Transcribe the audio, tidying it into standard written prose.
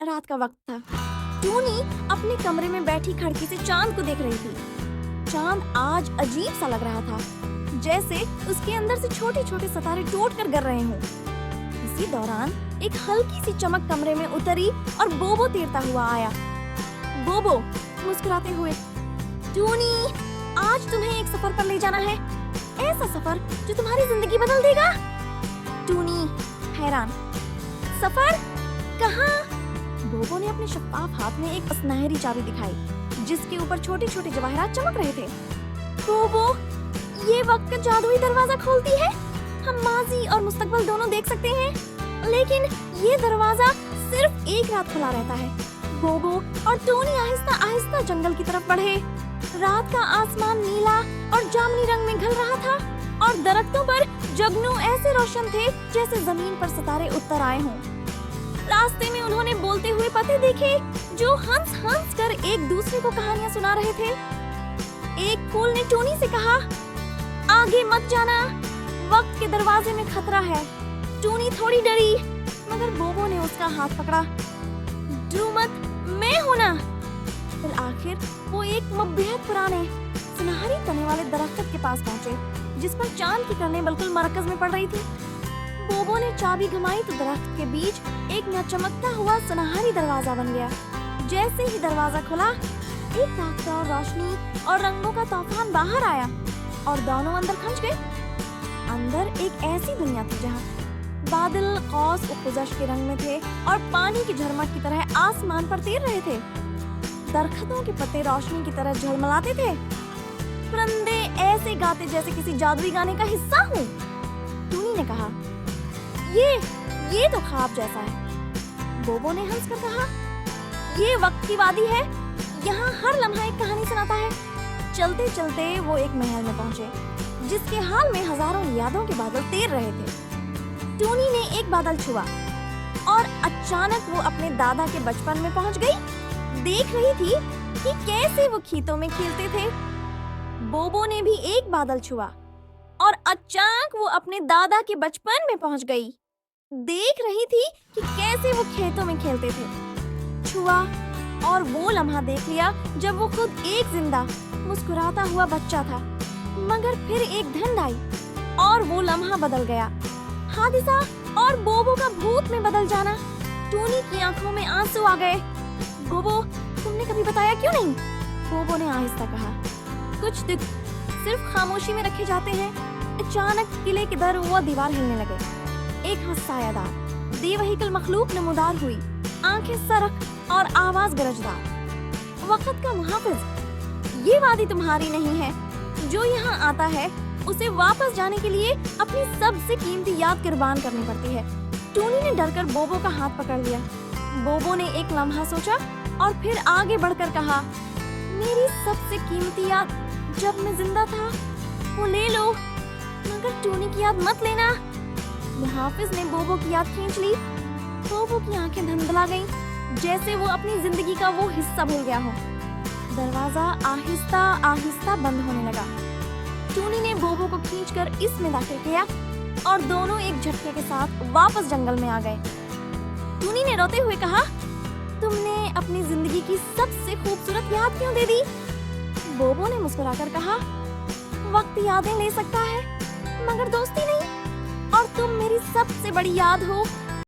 रात का वक्त था। टूनी अपने कमरे में बैठी खिड़की से चांद को देख रही थी। चांद आज अजीब सा लग रहा था, जैसे उसके अंदर से छोटे छोटे सितारे टूट कर गिर रहे हों। इसी दौरान एक हल्की सी चमक कमरे में उतरी और बोबो तैरता हुआ आया। बोबो मुस्कुराते हुए, टूनी, आज तुम्हें एक सफर पर ले जाना है, ऐसा सफर जो तुम्हारी जिंदगी बदल देगा। टूनी हैरान, सफर? कहाँ? बोबो ने अपने शफाफ हाथ में एक सुनहरी चाबी दिखाई, जिसके ऊपर छोटे छोटे जवाहरात चमक रहे थे। बोबो, ये वक्त का जादुई दरवाजा खोलती है। हम माजी और मुस्तकबिल दोनों देख सकते हैं, लेकिन ये दरवाजा सिर्फ एक रात खुला रहता है। बोबो और टूनी आहिस्ता आहिस्ता जंगल की तरफ बढ़े। रात का आसमान नीला और जामुनी रंग में ढल रहा था और दरख्तों पर जगनू ऐसे रोशन थे जैसे जमीन पर सितारे उतर आए हों। रास्ते में उन्होंने बोलते हुए पत्ते देखे जो हंस हंस कर एक दूसरे को कहानियां सुना रहे थे। एक फूल ने टूनी से कहा, आगे मत जाना, वक्त के दरवाजे में खतरा है। टूनी थोड़ी डरी, मगर बोबो ने उसका हाथ पकड़ा। डरो मत, मैं हूं ना। फिर आखिर वो एक बेहद पुराने सुनहरी तने वाले दरख्त के पास पहुंचे, जिस पर चांद की किरणें बिल्कुल मरकज में पड़ रही थी। बोबो ने चाबी घुमाई तो दरख्त के बीच एक न चमकता हुआ सुनहरी दरवाजा बन गया। जैसे ही दरवाजा खुला, एक ताकत और रोशनी और रंगों का तूफान बाहर आया और दोनों अंदर खंच गए। अंदर एक ऐसी दुनिया थी जहाँ बादल कौस उक़ुज़श के रंग में थे और पानी की झरमट की तरह आसमान पर तैर रहे थे। दरख्तों के पत्ते रोशनी की तरह झलमलाते थे। परिंदे ऐसे गाते जैसे किसी जादुई गाने का हिस्सा हूँ। टूनी ने कहा, ये तो ख्वाब जैसा है। बोबो ने हंसकर कहा, ये वक्त की वादी है, यहाँ हर लम्हा एक कहानी सुनाता है। चलते चलते वो एक महल में पहुँचे, जिसके हाल में हजारों यादों के बादल तैर रहे थे। टूनी ने एक बादल छुआ और अचानक वो अपने दादा के बचपन में पहुँच गई। देख रही थी कि कैसे वो खेतों में खेलते थे। बोबो ने भी एक बादल छुआ और अचानक वो अपने दादा के बचपन में पहुंच गई। देख रही थी कि कैसे वो खेतों में खेलते थे। छुआ और वो लम्हा देख लिया जब वो खुद एक जिंदा मुस्कुराता हुआ बच्चा था। मगर फिर एक धुंध आई और वो लम्हा बदल गया। हादिसा और बोबो का भूत में बदल जाना। टूनी की आंखों में आंसू आ गए। बोबो, तुमने कभी बताया क्यों नहीं? बोबो ने आहिस्ता कहा, कुछ दुख सिर्फ खामोशी में रखे जाते हैं। अचानक किले के दर व दीवार हिलने लगे। एक हंसायादार बेवहीकल मखलूक नमूदार हुई, आंखें सरक और आवाज गरजदार। वक्त का मुहाफिज, ये वादी तुम्हारी नहीं है। जो यहाँ आता है उसे वापस जाने के लिए अपनी सबसे कीमती याद कुर्बान करनी पड़ती है। टूनी ने डरकर बोबो का हाथ पकड़ लिया। बोबो ने एक लम्हा सोचा और फिर आगे बढ़कर कहा, मेरी सबसे कीमती याद जब मैं जिंदा था, वो ले लो, मगर टूनी की याद मत लेना। मुहाफिज ने बोबो की याद खींच ली। बोबो की आंखें धुंधला गईं, जैसे वो अपनी जिंदगी का वो हिस्सा भूल गया हो। दरवाजा आहिस्ता आहिस्ता बंद होने लगा। टूनी ने बोबो को खींचकर इसमें दाखिल किया और दोनों एक झटके के साथ वापस जंगल में आ गए। टूनी ने रोते हुए कहा, तुमने अपनी जिंदगी की सबसे खूबसूरत याद क्यों दे दी? बोबो ने मुस्कुराकर कहा, वक्त यादें ले सकता है, मगर दोस्ती नहीं। और तुम मेरी सबसे बड़ी याद हो